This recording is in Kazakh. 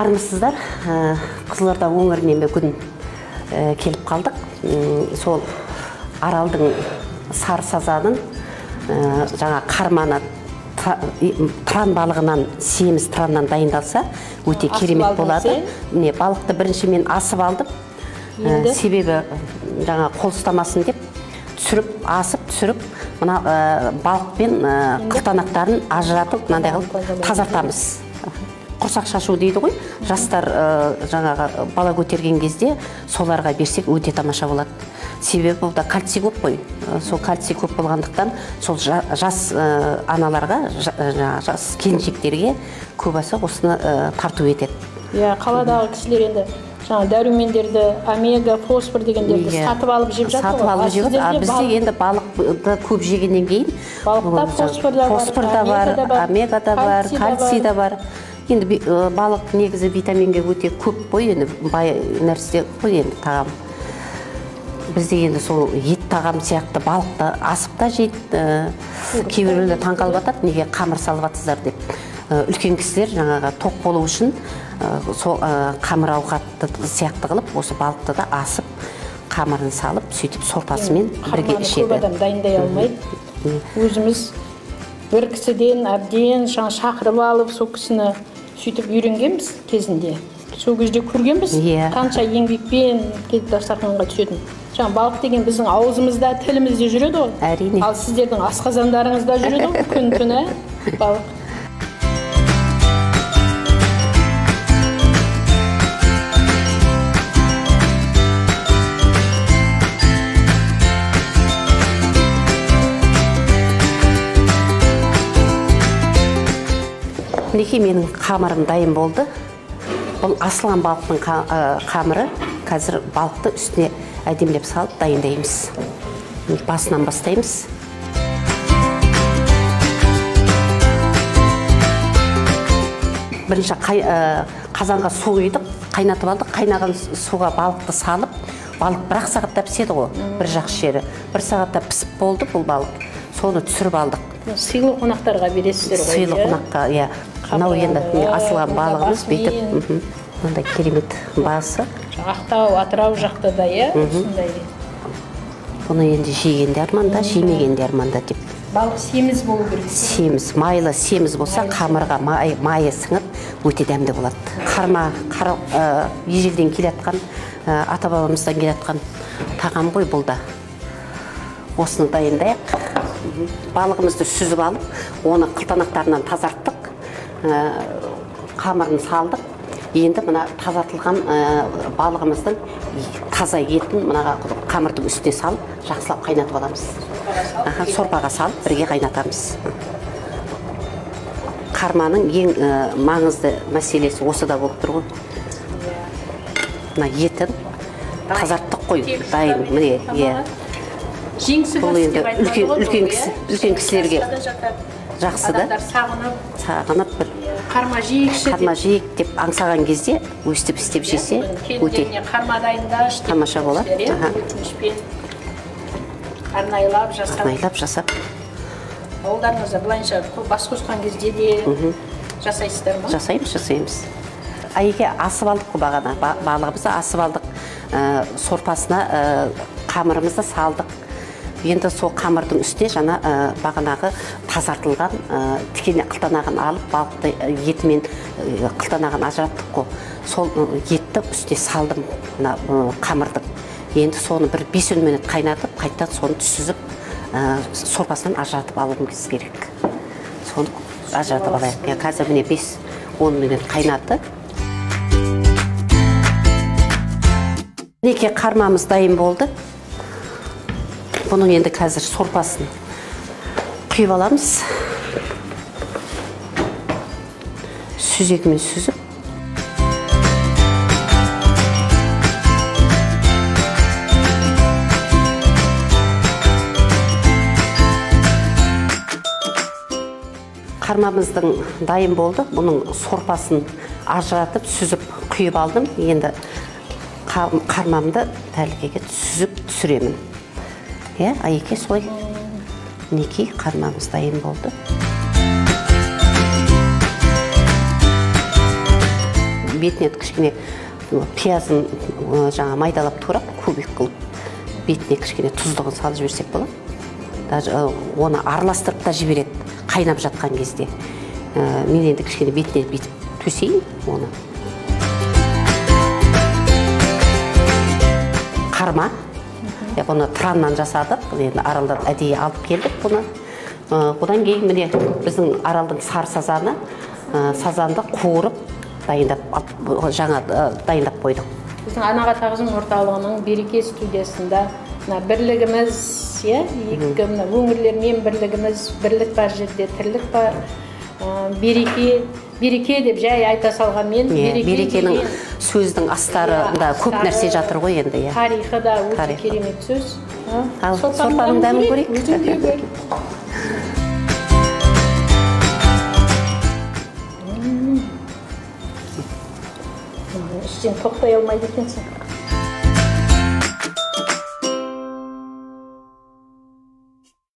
армысыздар. Қызылорда өңірінен бүгін келіп қалдық. Сол Аралдың Сарсазанын жаңа қарманы тран балығынан, семіз траннан дайындалса, өте керемет болады. Міне балықты бірінші мен асып алдым. Себебі жаңа қол ұстамасын деп түсіріп, асып түсіріп, мына балықпен қылтанақтарын ажыратып, мынандай қылып тазартамыз. Құрсақ шашу дейді ғой. Жастар жаңағы бала көтерген кезде соларға берсек өте тамаша болады. Себебі бұлда кальций көп қой. Сол кальций көп болғандықтан сол жас аналарға, жас келіншектерге көбісі осыны тарту етеді. Қаладағы кісілер енді жаңа дәрумендерді, омега, фосфор дегендерді сатып алып жеп жатыр ғой. Сатып алып жеп жатыр. Бізде енді балықты көп жегеннен кейін балықта фосфор да бар, омега да бар, кальций да бар. Енді балық негізі витаминге өте көп қой, енді бай нәрсе қой енді тағам. Бізде енді сол ет тағам сияқты балықты асып та жейді. Кейбіреулер таңқалып жатады, неге қамыр салып жатсыздар деп. Үлкен кісілер жаңағы тоқ болу үшін сол қамыр ауқатты сияқты қылып, осы балықты да асып, қамырын салып, сөйтіп сорпасымен бірге ішеді. Көп адам дайындай алмайды. Өзіміз бір кісіден әбден шақырып алып, сол кісіні сөйтіп үйренгенбіз кезінде. Сол кезде көргенбіз, қанша еңбекпен келіп дастарханға түсетін. Жаңа балық деген біздің аузымызда, тілімізде жүреді ғой. Әрине. Ал сіздердің асқазандарыңызда жүреді ғой, күн түні балық. Мінекей менің қамырым дайын болды. Бұл асылған балықтың қамыры. Қазір балықты үстіне әдемілеп салып дайындаймыз. Басынан бастаймыз. Бірінші қазанға су құйдық, қайнатып алдық. Қайнаған суға балықты салып, балық бір сағатта піседі ғой, бір жақсы жері. Бір сағатта пісіп болды бұл балық. Соны түсіріп алдық. Сыйлы қонақтарға бересіздер ғой. Сыйлы қонаққа, иә. Мынау енді асылған балығымыз бүйтіп, мынандай керемет басы. Ақтау, Атырау жақта да, иә? Бұны енді жегенде арманда, жемегенде арманда деп. Балық семіз болу керек. Семіз, майлы семіз болса, қамырға майы сіңіп, өте дәмді болады. Қарма, ежелден келатқан, ата-бабамыздан келатқан тағам ғой бұл да. Осыны дайындайық. Балығымызды сүзіп алып, оны қылтанақтарынан тазарттық, қамырын салдық. Енді мына тазартылған балығымыздың таза етін қамырдың үстіне салып, жақсылап қайнатып аламыз. Сорпаға салып, бірге қайнатамыз. Қарманың ең маңызды мәселесі осы да болып тұр ғой. Мына етін тазарттық қой, дайын, міне, бұл енді үлкен кісілерге жақсы да, сағынып бір қарма жейік деп аңсаған кезде өстіп істеп жесе өте тамаша болады. Арнайлап жасап. Ауылдарыңызда бұлайынша бас қосқан кезде де жасайсыздар ма? Жасаймыз. Айеке асып алдық қой бағана, балығымызды асып алдық, сорпасына қамырымызды салдық. Енді сол қамырдың үстіне жаңа бағанағы тазартылған тікене қылтанағын алып, балықты етімен қылтанағын ажыраттық қой. Сол етті үстіне салдым қамырдың. Енді соны бір 5-10 минут қайнатып, қайттан соны түсізіп, сорпасынан ажыратып алуымыз керек. Соны ажыратып алайық. Қазір міне 5-10 минут қайнатты. Неке қармамыз дайын болды. Бұның енді қазір сорпасын құйып аламыз. Сүзегімен сүзіп. Қармамыздың дайын болды. Бұның сорпасын ажыратып, сүзіп, құйып алдым. Енді қармамды тәлкеге сүзіп түсіремін. Айеке солай. Мінекей қармамыз дайын болды. бетіне кішкене пиязын жаңа майдалап турап кубик қылып бетіне кішкене тұздығын салып жіберсек болады. Даже оны араластырып та жібереді қайнап жатқан кезде. Мен енді кішкене бетіне бүйтіп төсейін оны. Қарма. Бұны траннан жасадық, енді аралдан әдейі алып келдік бұны. Бұдан кейін міне біздің аралдың сар сазаны, сазанды қуырып жаңа дайындап қойдық. Біздің Анаға тағзым орталығының Береке студиясында бірлігіміз, екі өңірлермен бірлігіміз, бірлік бар жерде тірлік бар. Береке деп жай айта салғанмен, берекенің сөздің астарында көп нәрсе жатыр ғой енді. Тарихы да өте керемет сөз. Ал сорпаның дәмін көрейік. Іштен тоқтай алмайды екенсің.